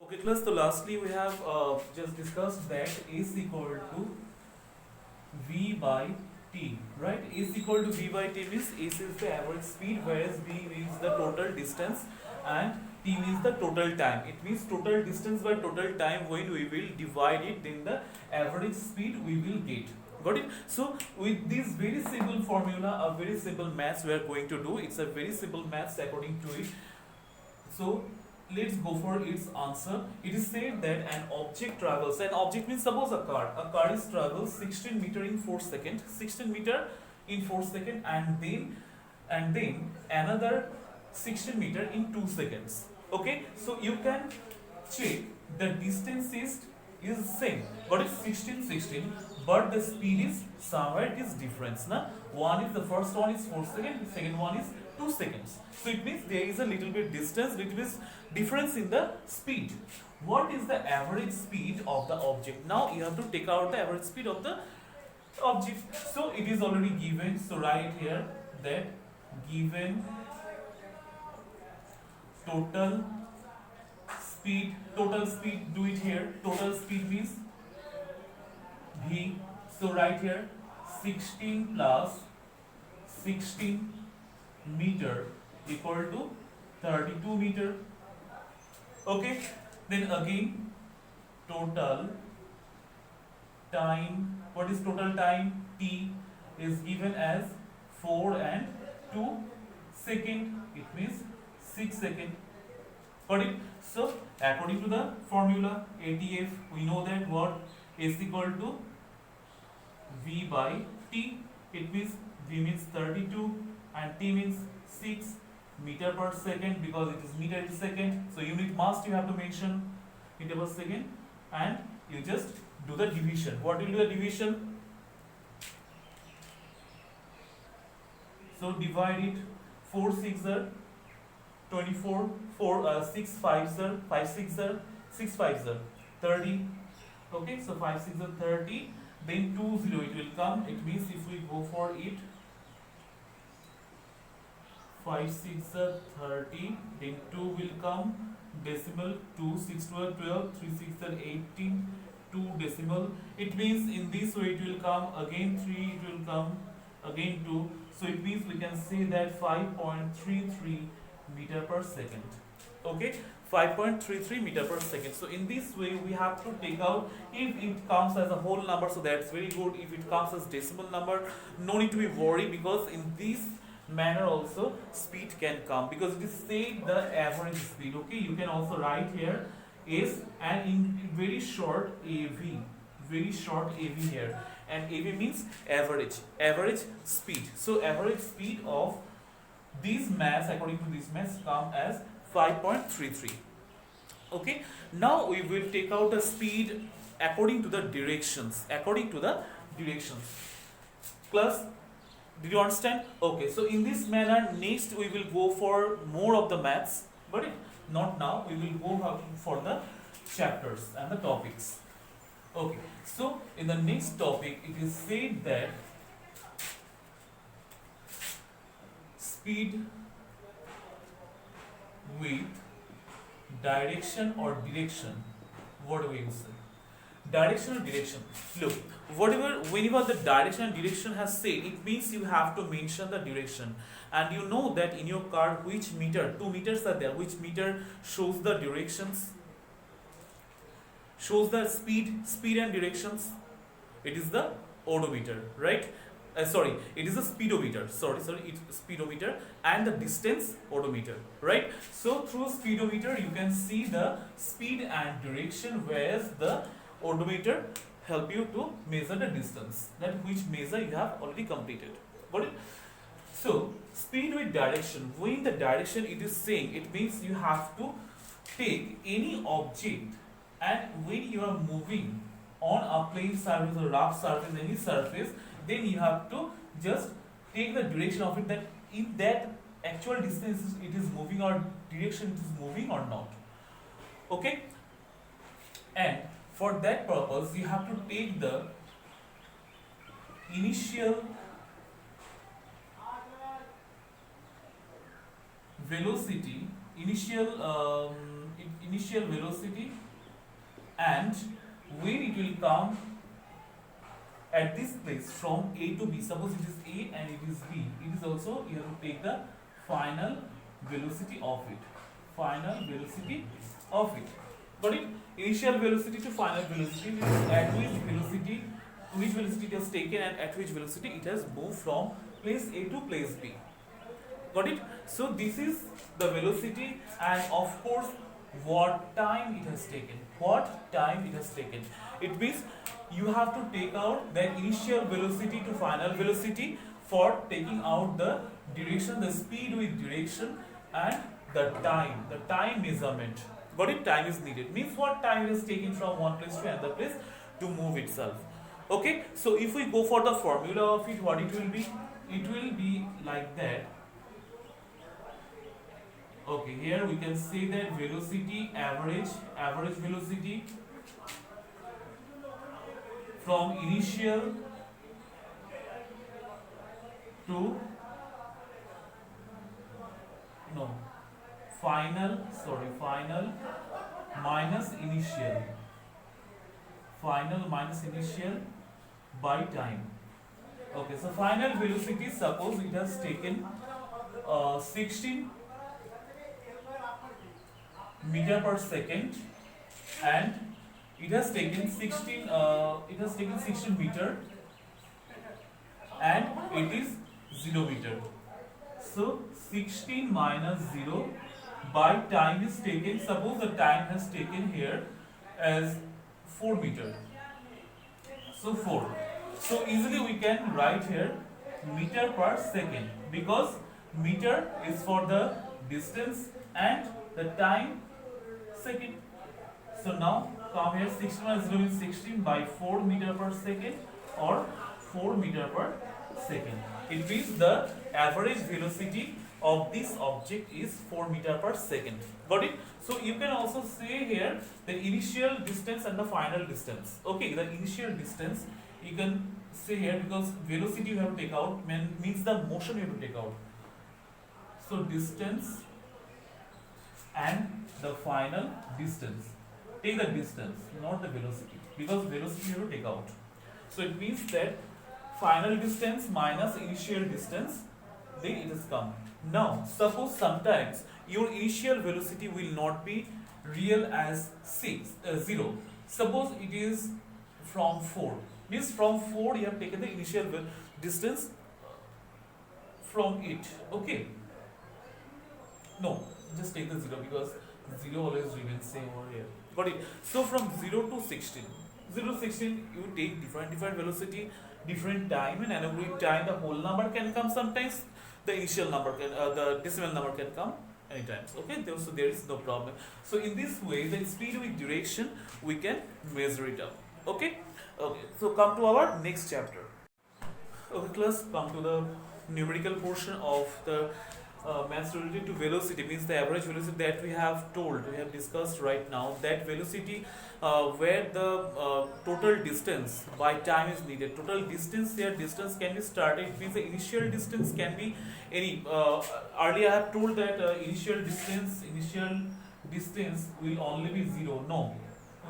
Okay, class. So lastly, we have just discussed that A is equal to V by T, right? A is equal to V by T means A is the average speed, whereas V means the total distance, and T means the total time. It means total distance by total time. When we will divide it, then the average speed we will get. Got it? So with this very simple formula, a very simple maths we are going to do. It's a very simple maths according to it. So let's go for its answer. It is said that an object travels. An object means suppose a car. A car is travels 16 meter in 4 seconds. 16 meter in 4 seconds, and then another 16 meter in 2 seconds. Okay, so you can check the distance is same, but it's 16 16, but the speed is somewhere it is difference. Na? One is the first one is 4 seconds, the second one is 2 seconds. So it means there is a little bit distance, little bit difference in the speed. What is the average speed of the object? Now you have to take out the average speed of the object. So it is already given. So write here that given total speed, do it here. Total speed means V. So write here 16 plus 16 meter equal to 32 meter. Okay, then again total time. What is total time? T is given as 4 and 2 second. It means 6 second. Got it? So according to the formula ATF, we know that what is equal to V by T. It means V means 32 and T means 6 meter per second, because it is meter per second. So unit must you have to mention meter per second, and you just do the division. What will do the division? So divide it. 4 6 are 24, 6 5 are 5 6 are 6 5 are 30. Okay, so 5 6 are 30. Then 2 0 it will come. It means if we go for it, 5 6 are 30. Then 2 will come. Decimal 2 6 2 are 12. 3 6 are 18. 2 decimal. It means in this way it will come. Again 3 it will come. Again 2. So it means we can say that 5.33 meter per second. Okay, 5.33 meter per second. So in this way we have to take out, if it comes as a whole number, so that's very good. If it comes as decimal number, no need to be worried, because in this manner also speed can come, because it is say the average speed. Okay, you can also write here is, and in very short AV, very short AV here, and AV means average speed. So average speed of these mass, according to this mass, come as 5.33. Okay, now we will take out the speed according to the directions. Plus, did you understand? Okay, so in this manner, next we will go for more of the maths, but not now. We will go for the chapters and the topics. Okay, so in the next topic, it is said that speed with direction or direction. What do we say? Direction or direction. Look, whenever the direction and direction has said, it means you have to mention the direction. And you know that in your car, which meter, 2 meters are there, which meter shows the directions, shows the speed and directions. It is the odometer, right? Sorry, it is a speedometer. Sorry, it's speedometer, and the distance odometer, right? So through speedometer you can see the speed and direction, whereas the odometer help you to measure the distance, that which measure you have already completed. Got it? So speed with direction. When the direction it is saying, it means you have to take any object, and when you are moving on a plane surface or rough surface, any surface, then you have to just take the direction of it, that in that actual distance it is moving, or direction it is moving or not. Okay, and for that purpose you have to take the initial velocity, initial velocity, and when it will come at this place from A to B, suppose it is A and it is B, it is also, you have to take the final velocity of it. Final velocity of it. Got it? Initial velocity to final velocity means at which velocity it has taken and at which velocity it has moved from place A to place B. Got it? So this is the velocity, and of course what time it has taken. What time it has taken. It means you have to take out the initial velocity to final velocity for taking out the direction, the speed with direction, and the time measurement. Got it? Time is needed. Means what time it is taken from one place to another place to move itself. Okay, so if we go for the formula of it, what it will be? It will be like that. Okay, here we can say that velocity average velocity from initial to final minus initial by time. Okay, so final velocity, suppose it has taken 16 meter per second, and it has taken 16 meter, and it is 0 meter. So 16 minus 0 by time is taken, suppose the time has taken here as 4 meter. So 4. So easily we can write here meter per second, because meter is for the distance and the time second. So now come here, 16 minus 0 is 16 by 4 meter per second, or 4 meter per second. It means the average velocity of this object is 4 meter per second. Got it? So you can also say here the initial distance and the final distance. Okay, the initial distance you can say here, because velocity you have to take out, means the motion you have to take out. So distance and the final distance. Take the distance, not the velocity, because velocity you have to take out. So it means that final distance minus initial distance, then it has come. Now suppose sometimes your initial velocity will not be real as 0. Suppose it is from 4. Means from 4 you have taken the initial distance from it. Okay. No, just take the 0, because 0 always remains same over here. Got it? So from 0 to 16. 0 to 16 you take different velocity, different time, and every time the whole number can come. Sometimes the initial number can, the decimal number can come anytime. Okay, so there is no problem. So in this way, the speed with direction we can measure it up. Okay. Okay. So come to our next chapter. Okay, class, come to the numerical portion of the maths related to velocity, means the average velocity that we have discussed right now. That velocity where the total distance by time is needed. Total distance here, distance can be started, it means the initial distance can be any. Earlier I have told that initial distance will only be 0. No,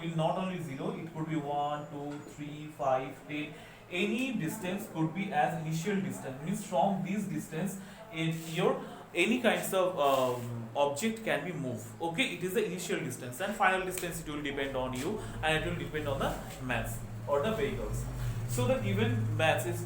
will not only 0, it could be 1, 2, 3, 5, 10. Any distance could be as initial distance, means from this distance in your any kinds of object can be moved. Okay, it is the initial distance, and final distance it will depend on you, and it will depend on the mass or the vehicles. So the given mass is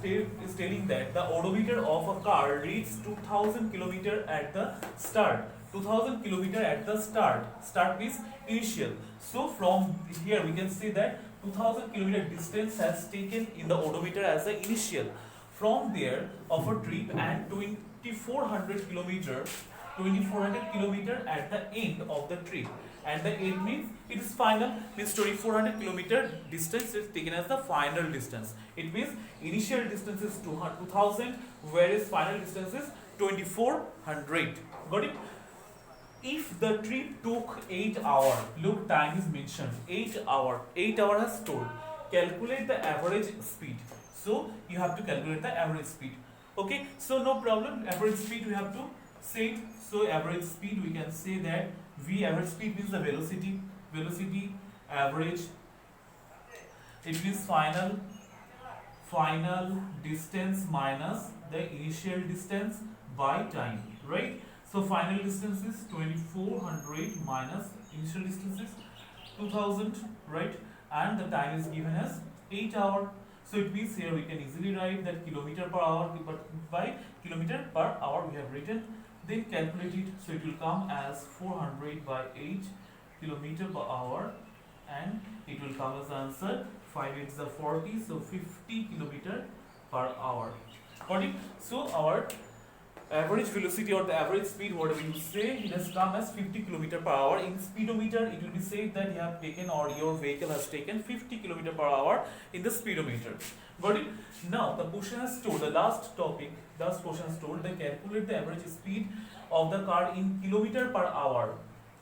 telling that the odometer of a car reads 2000 km at the start. 2000 km at the start. Start means initial. So from here we can say that 2000 km distance has taken in the odometer as the initial. From there of a trip, and 2400 km at the end of the trip, and the end means it is final, means 2400 km distance is taken as the final distance. It means initial distance is 2000, whereas final distance is 2400. Got it? If the trip took 8 hours, look, time is mentioned, 8 hours has told. Calculate the average speed. So you have to calculate the average speed. Okay, so no problem, average speed we have to said. So average speed, we can say that v average speed means the velocity average, it means final distance minus the initial distance by time, right? So final distance is 2400 minus initial distance is 2000, right? And the time is given as 8 hours. So it means here we can easily write that kilometer per hour, but by kilometer per hour we have written, then calculate it. So it will come as 400 by 8 kilometer per hour, and it will come as answer 5 8s are 40, so 50 kilometer per hour. Got it? So our average velocity or the average speed, whatever you say, it has come as 50 kilometer per hour. In speedometer, it will be said that you have taken or your vehicle has taken 50 kilometer per hour in the speedometer. Got it? Now the question has told, the last question has told that calculate the average speed of the car in kilometer per hour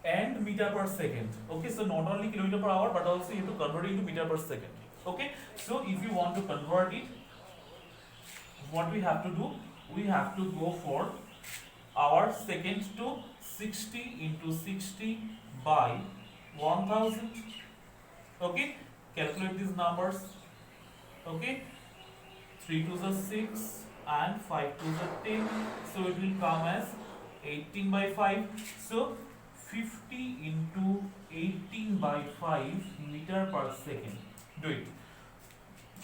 and meter per second. Okay, so not only kilometer per hour, but also you have to convert it into meter per second. Okay, so if you want to convert it, what we have to do, we have to go for hour second to 60 into 60 by 1000. Okay, calculate these numbers. Okay, 3 2s are 6 and 5 2s are 10, so it will come as 18 by 5. So 50 into 18 by 5 meter per second. Do it.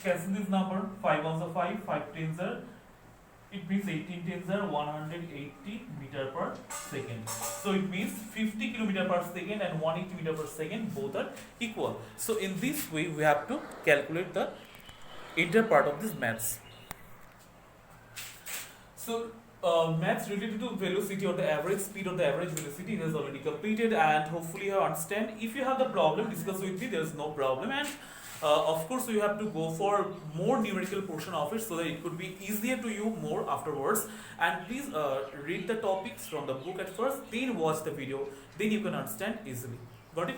Cancel this number. 5 ones are 5, 5 tens are, it means 18 tens are 180 meter per second. So it means 50 kilometer per second and 180 meter per second, both are equal. So in this way we have to calculate the inter part of this maths. So maths related to velocity or the average speed or the average velocity is already completed, and hopefully you understand. If you have the problem, discuss with me, there is no problem. And of course you have to go for more numerical portion of it so that it could be easier to you more afterwards. And please read the topics from the book at first, then watch the video, then you can understand easily. Got it?